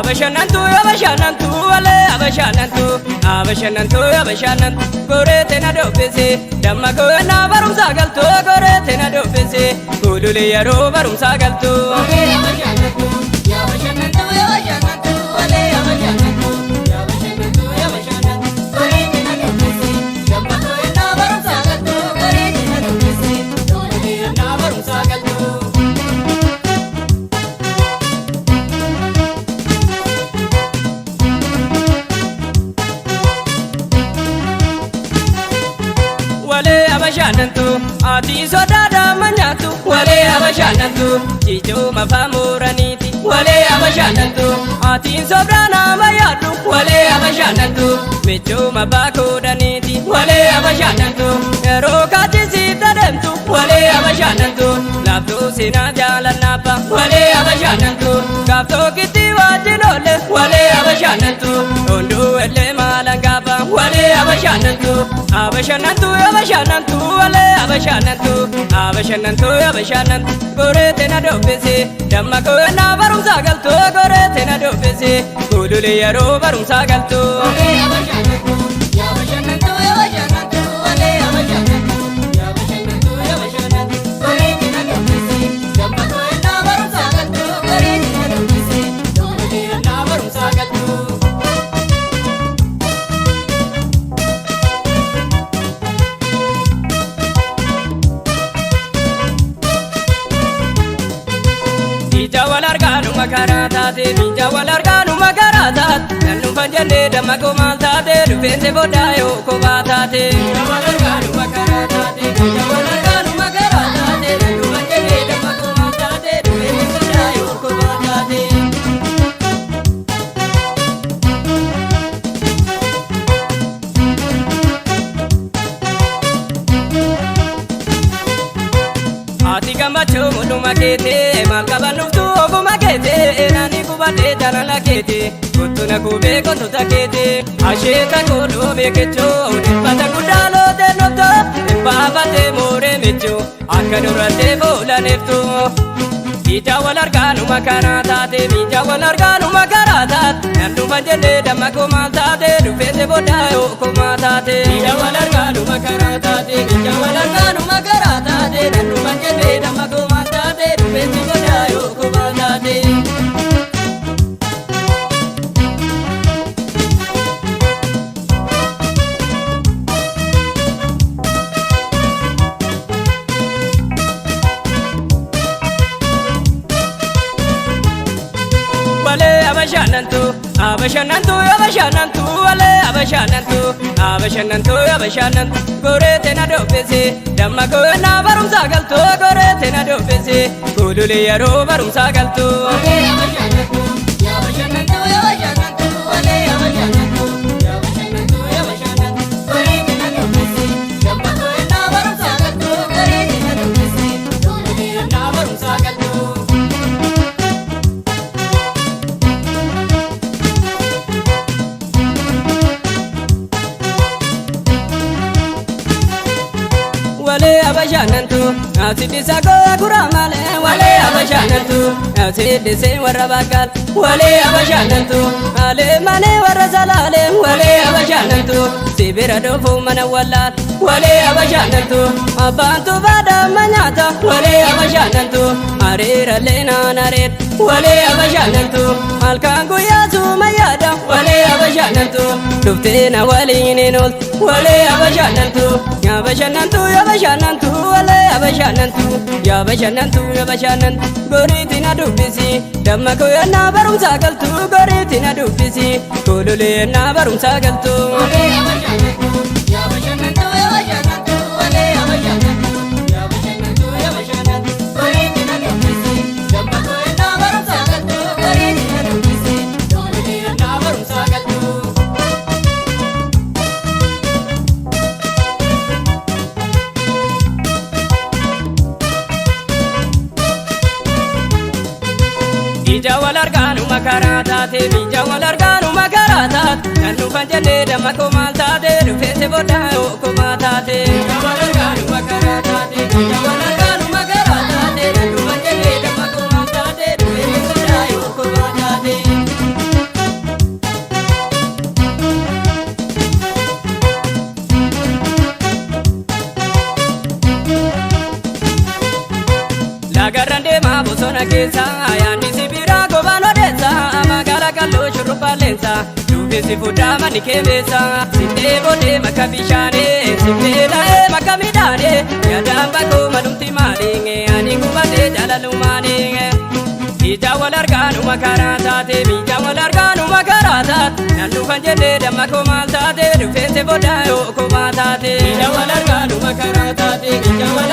abashanantu abashanantu wale abashanantu gorete na dofese damma ko na barum sagalto gorete na dofese gulule yaro barum sagalto abashanantu wale abashanantu gorete na dofese damma ko na barum sagalto gorete na dofese gulule na barum sagalto abashanantu ati sodada manyatu wale abashanantu jijo mafamuraniti wale abashanantu ati sobrana mayadu wale abashanantu mecho mabakodaniti wale abashanantu erokati sitademtu wale abashanantu labdo sina jalanapa wale abashanantu kafto kiti wajinole wale abashanantu ondo ele malangaba wale abashanantu abashanantu wale abashanantu gorete na dofese damma ko na barum sagalto gorete na dofese gulule yaro barum sagalto abashanantu wale abashanantu gorete na dofese damma ko na barum sagalto gorete na dofese gulule na barum sagalto bija wal arganu makaratat nanu fanjane damma ko maltate dufense bodayo ko batate bija wal arganu makaratat bija wal arganu makaratat nanu fanjane damma ko maltate dufense bodayo ko batate ati gambacho munu makete malkabanuftu oguma kete nani kubate janala kete kutuna kube kontuta kete asheta kodo bekecho udipata kudalo denoto empavate more mecho akadurate bola neftu bija wal arganu makaratat nandu fanjane damma ko maltate dufense bodayo ko matate bija wal arganu makaratat nandu fanjane damma ko maltate dufense bodayo ko matate abashanantu wale abashanantu gorete na dofese damma ko na barum sagalto gorete na dofese gulule yaro barum sagalto abashanantu wale abashanantu gorete na dofese damma ko na barum sagalto gorete na dofese gulule na barum sagalto wale abashanantu asidisa ko akuramale wale abashanantu asidise warabakal wale abashanantu ale mane warasalale wale abashanantu sibira dofu mana wallat wale abashanantu abantu bada manyata wale abashanantu arira lena naret wale abashanantu alkangu yasu mayada wale abashanantu duftena walinenol wale abashanantu wale abashanantu gorete na dofese damma ko na barum sagaltu gorete na dofese gulule na barum sagaltu abashanantu wale abashanantu gorete na dofese damma ko na barum sagaltu gorete na dofese gulule na barum sagaltu bija wal arganu makaratat nanu fanjane damma ko maltate dufense bodayo ko matate bija wal arganu makaratat nanu fanjane damma ko maltate dufense bodayo ko matate bona keessa yaanni sibira gobaan odeessa magaalaa kalloo shurrubbaa leensa duubessi fuudhaa manni keessa sittee boodee makka bishaanee sittee dha'ee makka midhaanee yaadaan bakkoo malumti maaliin ani gubadee jalalumaanii ija wal argaanu makaraa taate miija wal argaanu makaraa taate nan dhufan jedhee damma koo maal taate dhufeense boodaa yoo komaa taate ija wal argaanu makaraa taate miija wal